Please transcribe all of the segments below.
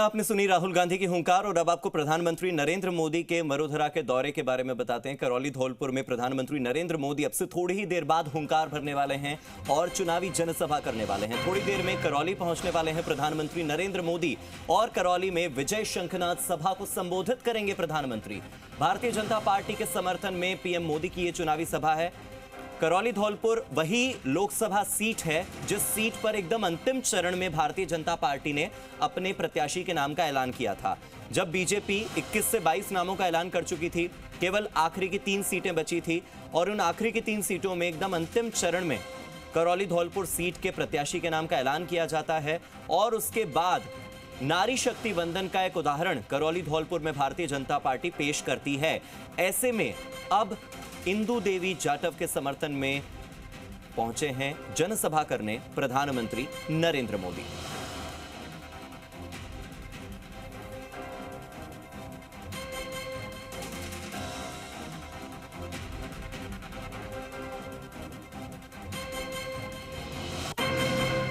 आपने सुनी राहुल गांधी की हुंकार और अब आपको प्रधानमंत्री नरेंद्र मोदी के मरुधरा के दौरे के बारे में बताते हैं। करौली धौलपुर में प्रधानमंत्री नरेंद्र मोदी अब से थोड़ी ही देर बाद हुंकार भरने वाले हैं और चुनावी जनसभा करने वाले हैं। थोड़ी देर में करौली पहुंचने वाले हैं प्रधानमंत्री नरेंद्र मोदी और करौली में विजय शंखनाद सभा को संबोधित करेंगे प्रधानमंत्री। भारतीय जनता पार्टी के समर्थन में पीएम मोदी की यह चुनावी सभा है। करौली धौलपुर वही लोकसभा सीट है जिस सीट पर एकदम अंतिम चरण में भारतीय जनता पार्टी ने अपने प्रत्याशी के नाम का ऐलान किया था। जब बीजेपी 21 से 22 नामों का ऐलान कर चुकी थी, केवल आखिरी की 3 सीटें बची थी और उन आखिरी की 3 सीटों में एकदम अंतिम चरण में करौली धौलपुर सीट के प्रत्याशी के नाम का ऐलान किया जाता है और उसके बाद नारी शक्ति वंदन का एक उदाहरण करौली धौलपुर में भारतीय जनता पार्टी पेश करती है। ऐसे में अब इंदु देवी जाटव के समर्थन में पहुंचे हैं जनसभा करने प्रधानमंत्री नरेंद्र मोदी।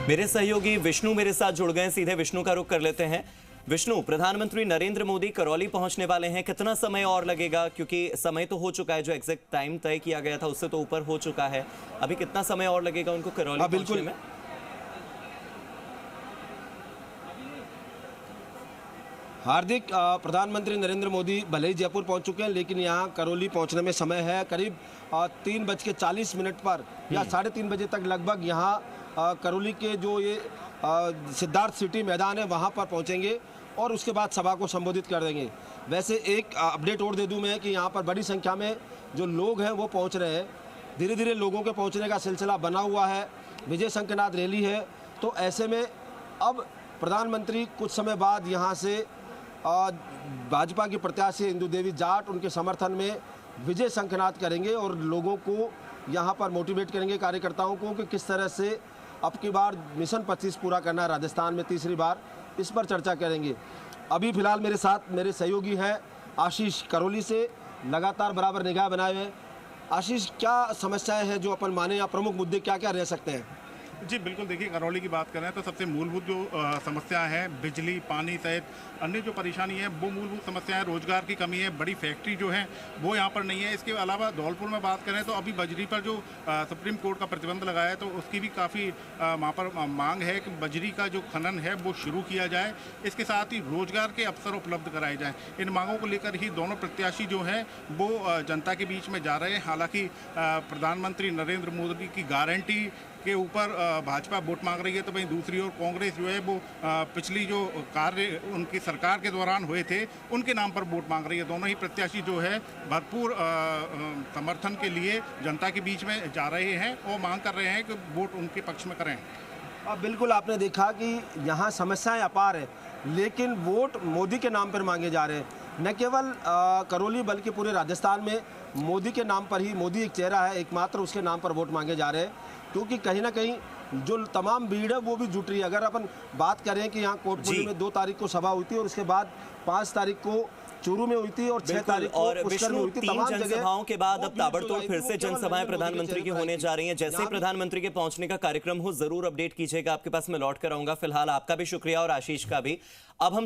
मेरे सहयोगी विष्णु मेरे साथ जुड़ गए, सीधे विष्णु का रुख कर लेते हैं। विष्णु, प्रधानमंत्री नरेंद्र मोदी करौली पहुंचने वाले हैं, कितना समय और लगेगा? क्योंकि समय तो हो चुका है, जो एग्जैक्ट टाइम तय किया गया था उससे तो ऊपर हो चुका है। अभी कितना समय और लगेगा उनको करौली पहुंचने में? हार्दिक, प्रधानमंत्री नरेंद्र मोदी भले ही जयपुर पहुंच चुके हैं, लेकिन यहां करौली पहुंचने में समय है करीब 3:40 पर या 3:30 बजे तक लगभग यहां करौली के जो ये सिद्धार्थ सिटी मैदान है वहां पर पहुंचेंगे और उसके बाद सभा को संबोधित कर देंगे। वैसे एक अपडेट और दे दूं मैं कि यहां पर बड़ी संख्या में जो लोग हैं वो पहुंच रहे हैं। धीरे धीरे लोगों के पहुंचने का सिलसिला बना हुआ है। विजय शंखनाद रैली है, तो ऐसे में अब प्रधानमंत्री कुछ समय बाद यहां से भाजपा की प्रत्याशी इंदु देवी जाट उनके समर्थन में विजय शंखनाद करेंगे और लोगों को यहाँ पर मोटिवेट करेंगे, कार्यकर्ताओं को, कि किस तरह से अब की बार मिशन 25 पूरा करना है राजस्थान में तीसरी बार, इस पर चर्चा करेंगे। अभी फिलहाल मेरे साथ मेरे सहयोगी हैं आशीष, करौली से लगातार बराबर निगाह बनाए हुए। आशीष, क्या समस्याएं हैं जो अपन माने या प्रमुख मुद्दे क्या क्या रह सकते हैं? जी बिल्कुल, देखिए करौली की बात करें तो सबसे मूलभूत जो समस्या है बिजली पानी सहित अन्य जो परेशानी है वो मूलभूत समस्या है। रोजगार की कमी है, बड़ी फैक्ट्री जो है वो यहाँ पर नहीं है। इसके अलावा धौलपुर में बात करें तो अभी बजरी पर जो सुप्रीम कोर्ट का प्रतिबंध लगाया है तो उसकी भी काफ़ी वहाँ पर मांग है कि बजरी का जो खनन है वो शुरू किया जाए। इसके साथ ही रोजगार के अवसर उपलब्ध कराए जाएँ। इन मांगों को लेकर ही दोनों प्रत्याशी जो हैं वो जनता के बीच में जा रहे हैं। हालाँकि प्रधानमंत्री नरेंद्र मोदी की गारंटी के ऊपर भाजपा वोट मांग रही है, तो वहीं दूसरी ओर कांग्रेस जो है वो पिछली जो कार्य उनकी सरकार के दौरान हुए थे उनके नाम पर वोट मांग रही है। दोनों ही प्रत्याशी जो है भरपूर समर्थन के लिए जनता के बीच में जा रहे हैं और मांग कर रहे हैं कि वोट उनके पक्ष में करें। अब बिल्कुल आपने देखा कि यहाँ समस्याएं अपार है, लेकिन वोट मोदी के नाम पर मांगे जा रहे हैं। न केवल करौली बल्कि पूरे राजस्थान में मोदी के नाम पर ही, मोदी एक चेहरा है एकमात्र, उसके नाम पर वोट मांगे जा रहे हैं। क्योंकि कहीं ना कहीं जो तमाम भीड़ है वो भी जुट रही है। अगर अपन बात करें कि यहाँ कोटपुली में 2 तारीख को सभा हुई थी और उसके बाद 5 तारीख को चूरू में हुई थी और 6 तारीख को पुष्कर में हुई थी। 3 जनसभाओं के बाद अब ताबड़तोड़ फिर से जनसभाएं प्रधानमंत्री की होने जा रही हैं। जैसे ही प्रधानमंत्री के पहुंचने का कार्यक्रम हो जरूर अपडेट कीजिएगा, आपके पास मैं लौट कर आऊंगा। फिलहाल आपका भी शुक्रिया और आशीष का भी। अब हम